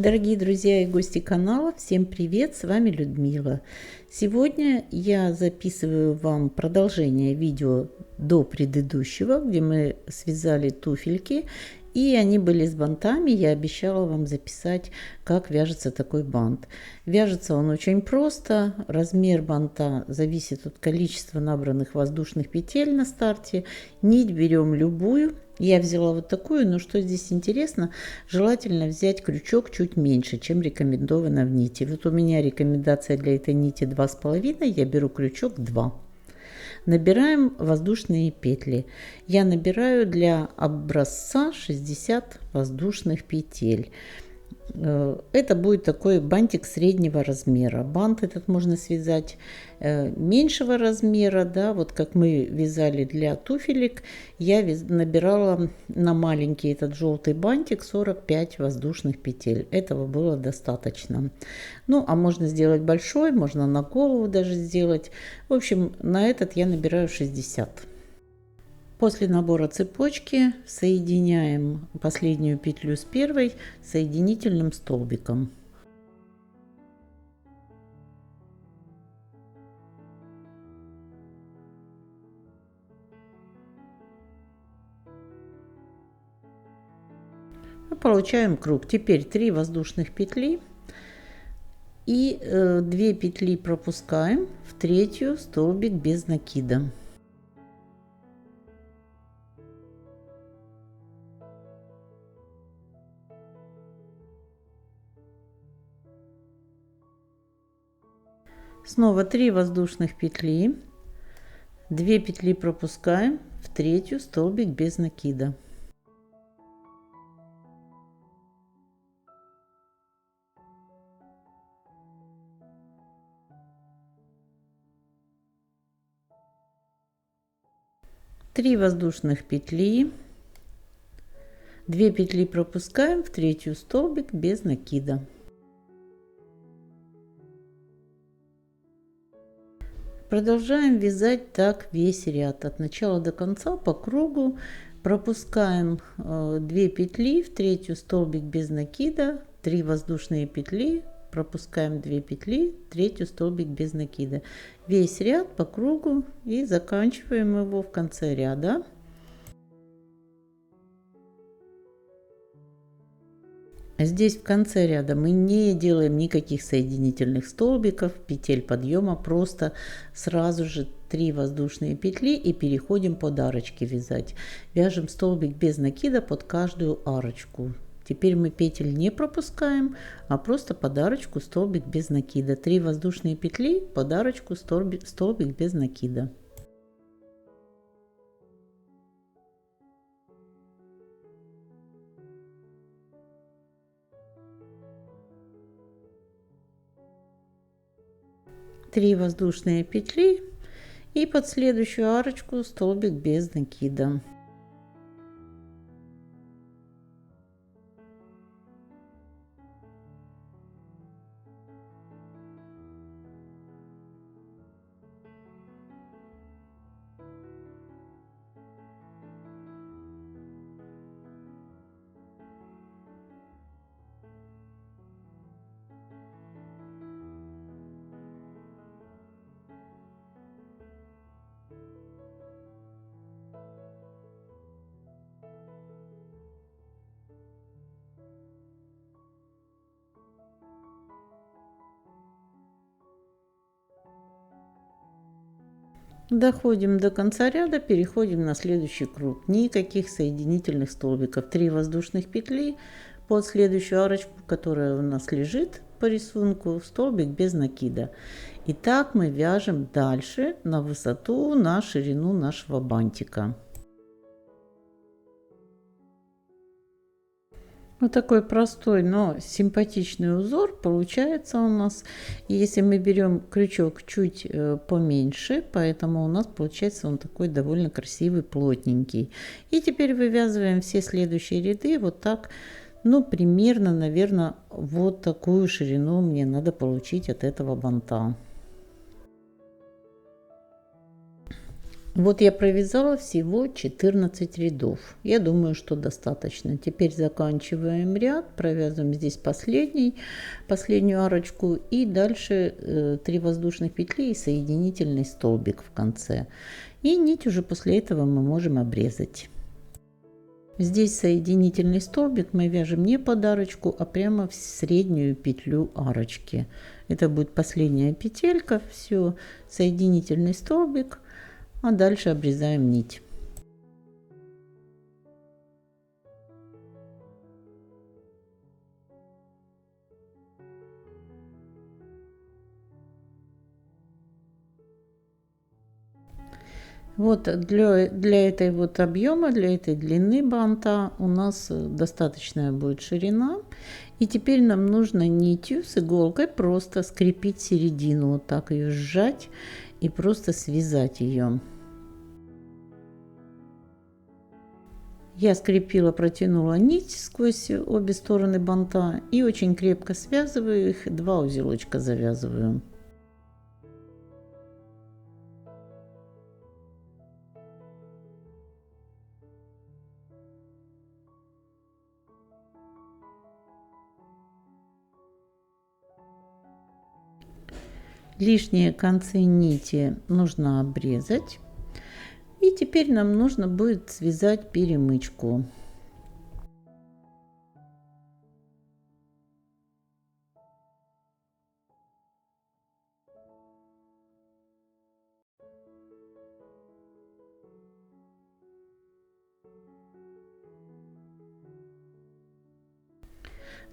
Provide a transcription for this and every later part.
Дорогие друзья и гости канала, всем привет, с вами Людмила. Сегодня я записываю вам продолжение видео до предыдущего, где мы связали туфельки, и они были с бантами. Я обещала вам записать, как вяжется такой бант. Вяжется он очень просто, размер банта зависит от количества набранных воздушных петель на старте. Нить берем любую. Я взяла вот такую, но что здесь интересно, желательно взять крючок чуть меньше, чем рекомендовано в нити. Вот у меня рекомендация для этой нити 2,5, я беру крючок 2. Набираем воздушные петли. Я набираю для образца 60 воздушных петель. Это будет такой бантик среднего размера. Бант этот можно связать меньшего размера, да, вот как мы вязали для туфелек. Я набирала на маленький этот желтый бантик 45 воздушных петель. Этого было достаточно. Ну, а можно сделать большой, можно на голову даже сделать. В общем, на этот я набираю 60. После набора цепочки соединяем последнюю петлю с первой соединительным столбиком. Получаем круг. Теперь 3 воздушных петли и 2 петли пропускаем в третью столбик без накида. Снова 3 воздушных петли, 2 петли пропускаем в третью столбик без накида. Три воздушных петли, 2 петли пропускаем в третью столбик без накида. Продолжаем вязать так весь ряд от начала до конца по кругу. Пропускаем 2 петли в третью столбик без накида, 3 воздушные петли, пропускаем 2 петли, третью столбик без накида. Весь ряд по кругу и заканчиваем его в конце ряда. Здесь в конце ряда мы не делаем никаких соединительных столбиков, петель подъема, просто сразу же 3 воздушные петли и переходим под арочки вязать. Вяжем столбик без накида под каждую арочку. Теперь мы петель не пропускаем, а просто под арочку столбик без накида. 3 воздушные петли, под арочку столбик без накида. Три воздушные петли и под следующую арочку столбик без накида. Доходим до конца ряда, переходим на следующий круг. Никаких соединительных столбиков. 3 воздушных петли под следующую арочку, которая у нас лежит по рисунку, столбик без накида. И так мы вяжем дальше на высоту, на ширину нашего бантика. Вот такой простой, но симпатичный узор получается у нас. И если мы берем крючок чуть поменьше, поэтому у нас получается он такой довольно красивый, плотненький. И теперь вывязываем все следующие ряды вот так. Ну, примерно, наверное, вот такую ширину мне надо получить от этого банта. Вот я провязала всего 14 рядов. Я думаю, что достаточно. Теперь заканчиваем ряд, провязываем здесь последнюю арочку и дальше 3 воздушных петли и соединительный столбик в конце. И нить уже после этого мы можем обрезать. Здесь соединительный столбик мы вяжем не под арочку, а прямо в среднюю петлю арочки. Это будет последняя петелька, все, соединительный столбик, а дальше обрезаем нить. Вот для этой вот объема, для этой длины банта у нас достаточная будет ширина. И теперь нам нужно нитью с иголкой просто скрепить середину, вот так ее сжать и просто связать ее. Я скрепила, протянула нить сквозь обе стороны банта и очень крепко связываю их, 2 узелочка завязываю. Лишние концы нити нужно обрезать. И теперь нам нужно будет связать перемычку.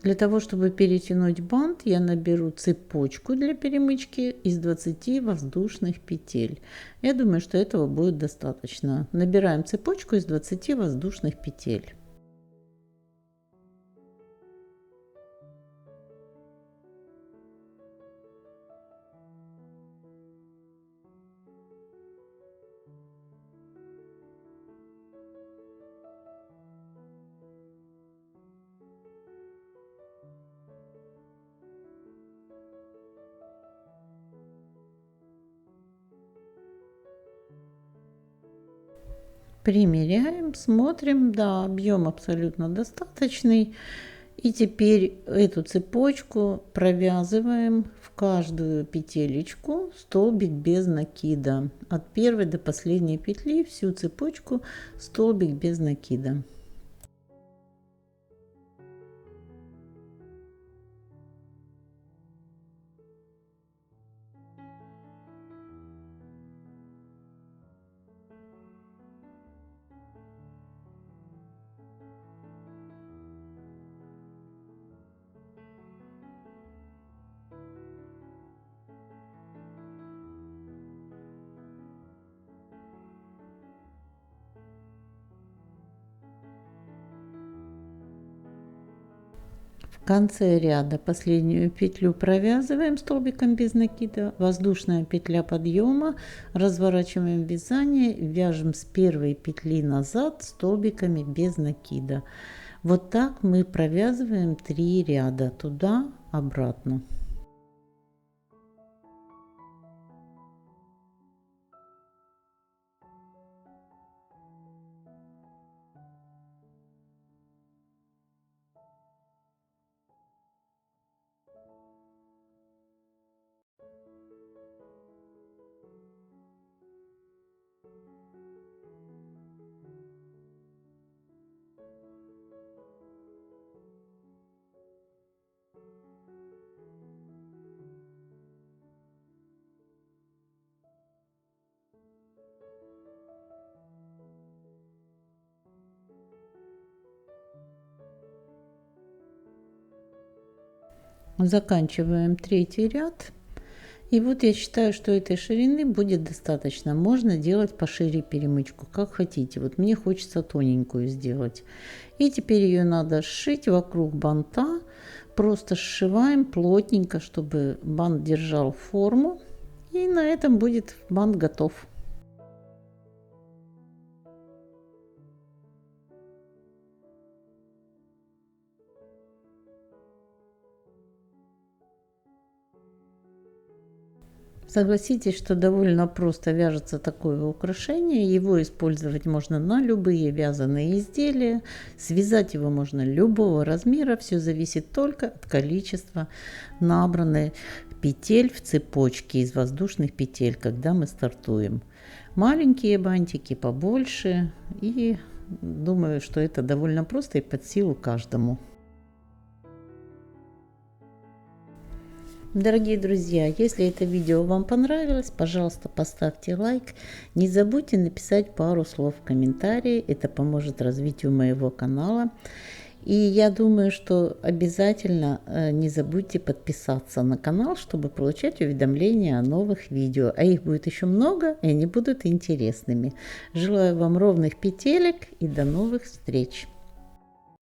Для того, чтобы перетянуть бант, я наберу цепочку для перемычки из 20 воздушных петель. Я думаю, что этого будет достаточно. Набираем цепочку из 20 воздушных петель. Примеряем, смотрим, да, объем абсолютно достаточный. И теперь эту цепочку провязываем в каждую петелечку столбик без накида. От первой до последней петли всю цепочку столбик без накида. В конце ряда последнюю петлю провязываем столбиком без накида, воздушная петля подъема, разворачиваем вязание, вяжем с первой петли назад столбиками без накида. Вот так мы провязываем 3 ряда туда обратно. Заканчиваем 3-й ряд. И вот я считаю, что этой ширины будет достаточно. Можно делать пошире перемычку, как хотите. Вот мне хочется тоненькую сделать. И теперь ее надо сшить вокруг банта. Просто сшиваем плотненько, чтобы бант держал форму. И на этом будет бант готов. Согласитесь, что довольно просто вяжется такое украшение. Его использовать можно на любые вязаные изделия. Связать его можно любого размера. Все зависит только от количества набранной петель в цепочке из воздушных петель, когда мы стартуем. Маленькие бантики побольше. И думаю, что это довольно просто и под силу каждому. Дорогие друзья, если это видео вам понравилось, пожалуйста, поставьте лайк. Не забудьте написать пару слов в комментарии, это поможет развитию моего канала. И я думаю, что обязательно не забудьте подписаться на канал, чтобы получать уведомления о новых видео. А их будет еще много, и они будут интересными. Желаю вам ровных петелек и до новых встреч!